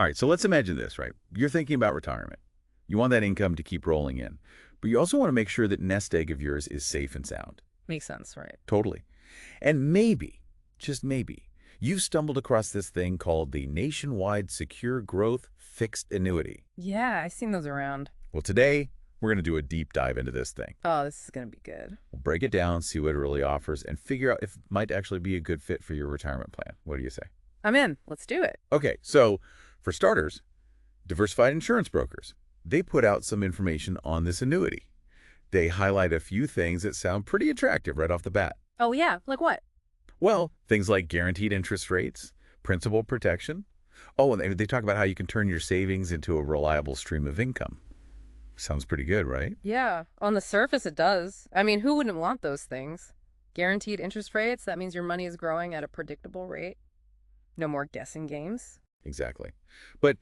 All right, so let's imagine this, right? You're thinking about retirement. You want that income to keep rolling in, but you also want to make sure that nest egg of yours is safe and sound. Makes sense, right? Totally. And maybe, just maybe, you've stumbled across this thing called the Nationwide Secure Growth Fixed Annuity. Yeah, I've seen those around. Well, today, we're going to do a deep dive into this thing. Oh, this is going to be good. We'll break it down, see what it really offers, and figure out if it might actually be a good fit for your retirement plan. What do you say? I'm in. Let's do it. Okay, so for starters, Diversified Insurance Brokers. They put out some information on this annuity. They highlight a few things that sound pretty attractive right off the bat. Oh, yeah. Like what? Well, things like guaranteed interest rates, principal protection. Oh, and they talk about how you can turn your savings into a reliable stream of income. Sounds pretty good, right? Yeah, on the surface it does. I mean, who wouldn't want those things? Guaranteed interest rates, that means your money is growing at a predictable rate. No more guessing games. Exactly. But,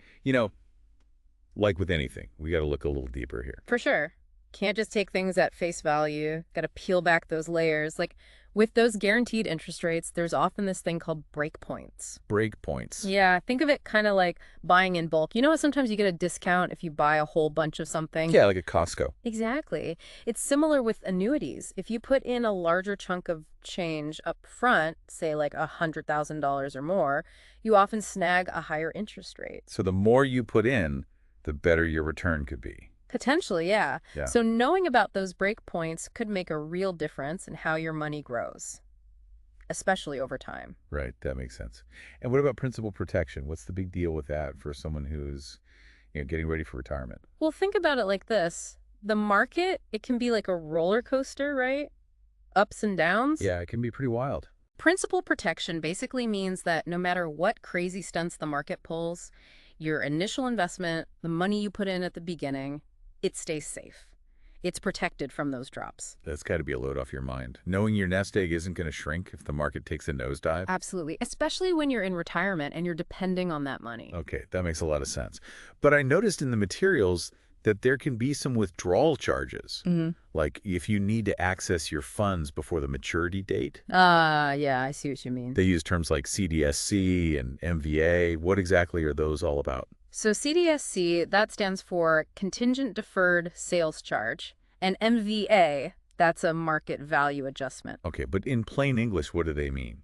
like with anything, we got to look a little deeper here. For sure. Can't just take things at face value. Got to peel back those layers. Like with those guaranteed interest rates, there's often this thing called breakpoints. Breakpoints. Yeah, think of it kind of like buying in bulk. You know how sometimes you get a discount if you buy a whole bunch of something? Yeah, like a Costco. Exactly. It's similar with annuities. If you put in a larger chunk of change up front, say like $100,000 or more, you often snag a higher interest rate. So the more you put in, the better your return could be. Potentially, yeah. Yeah. So knowing about those breakpoints could make a real difference in how your money grows, especially over time. Right, that makes sense. And what about principal protection? What's the big deal with that for someone who's getting ready for retirement? Well, think about it like this. The market, it can be like a roller coaster, right? Ups and downs. Yeah, it can be pretty wild. Principal protection basically means that no matter what crazy stunts the market pulls, your initial investment, the money you put in at the beginning, it stays safe. It's protected from those drops. That's got to be a load off your mind. Knowing your nest egg isn't going to shrink if the market takes a nosedive. Absolutely, especially when you're in retirement and you're depending on that money. Okay, that makes a lot of sense. But I noticed in the materials that there can be some withdrawal charges. Like if you need to access your funds before the maturity date. Yeah, I see what you mean. They use terms like CDSC and MVA. What exactly are those all about? So CDSC, that stands for Contingent Deferred Sales Charge, and MVA, that's a market value adjustment. Okay, but in plain English, what do they mean?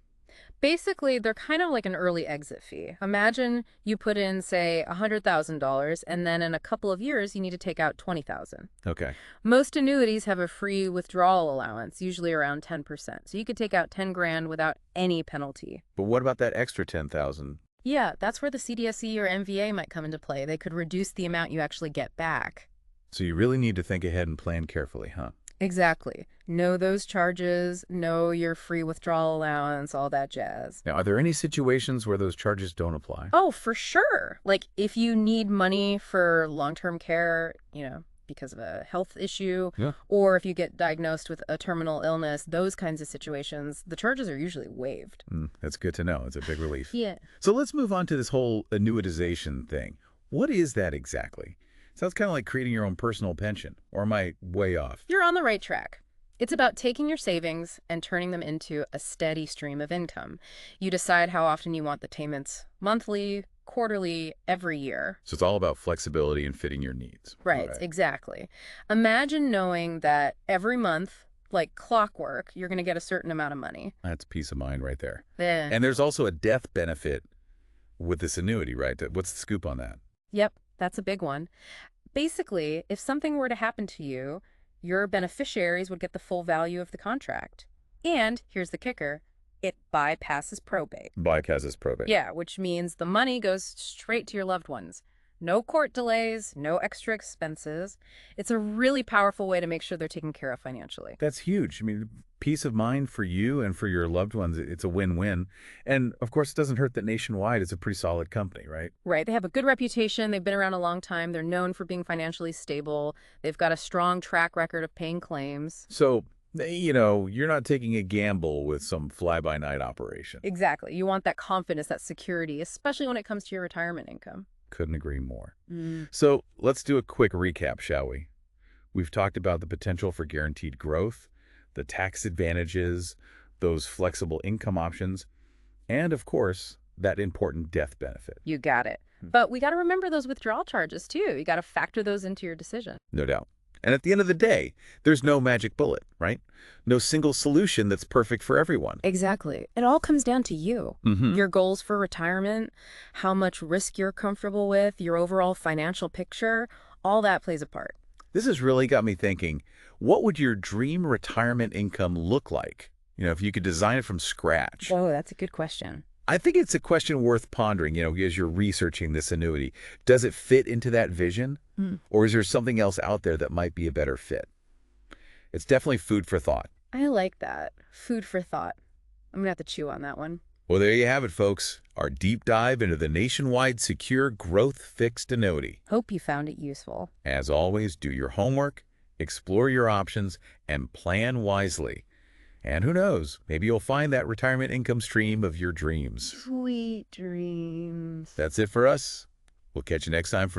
Basically, they're kind of like an early exit fee. Imagine you put in, say, $100,000, and then in a couple of years, you need to take out $20,000. Okay. Most annuities have a free withdrawal allowance, usually around 10%. So you could take out 10 grand without any penalty. But what about that extra 10,000? Yeah, that's where the CDSC or MVA might come into play. They could reduce the amount you actually get back. So you really need to think ahead and plan carefully, huh? Exactly. Know those charges, know your free withdrawal allowance, all that jazz. Now, are there any situations where those charges don't apply? Oh, for sure. Like if you need money for long-term care, because of a health issue, or if you get diagnosed with a terminal illness, those kinds of situations, the charges are usually waived. That's good to know. It's a big relief. Yeah. So let's move on to this whole annuitization thing. What is that exactly? Sounds kind of like creating your own personal pension. Or am I way off? You're on the right track. It's about taking your savings and turning them into a steady stream of income. You decide how often you want the payments, monthly, quarterly, every year. So it's all about flexibility and fitting your needs. Right, exactly. Imagine knowing that every month, like clockwork, you're going to get a certain amount of money. That's peace of mind right there. Yeah. And there's also a death benefit with this annuity, right? What's the scoop on that? Yep, that's a big one. Basically, if something were to happen to you, your beneficiaries would get the full value of the contract. And here's the kicker. It bypasses probate. Bypasses probate. Yeah, which means the money goes straight to your loved ones. No court delays, no extra expenses. It's a really powerful way to make sure they're taken care of financially. That's huge. I mean, peace of mind for you and for your loved ones, it's a win-win. And of course, it doesn't hurt that Nationwide is a pretty solid company, right? Right. They have a good reputation. They've been around a long time. They're known for being financially stable. They've got a strong track record of paying claims. So, you're not taking a gamble with some fly-by-night operation. Exactly. You want that confidence, that security, especially when it comes to your retirement income. Couldn't agree more. So let's do a quick recap, shall we? We've talked about the potential for guaranteed growth, the tax advantages, those flexible income options, and of course, that important death benefit. You got it. But we got to remember those withdrawal charges, too. You got to factor those into your decision. No doubt. And at the end of the day, there's no magic bullet, right? No single solution that's perfect for everyone. Exactly. It all comes down to you. Your goals for retirement, how much risk you're comfortable with, your overall financial picture, all that plays a part. This has really got me thinking, what would your dream retirement income look like? If you could design it from scratch. Oh, that's a good question. I think it's a question worth pondering, as you're researching this annuity. Does it fit into that vision? Or is there something else out there that might be a better fit? It's definitely food for thought. I like that. Food for thought. I'm going to have to chew on that one. Well, there you have it, folks. Our deep dive into the nationwide secure growth fixed annuity. Hope you found it useful. As always, do your homework, explore your options, and plan wisely. And who knows, maybe you'll find that retirement income stream of your dreams. Sweet dreams. That's it for us. We'll catch you next time for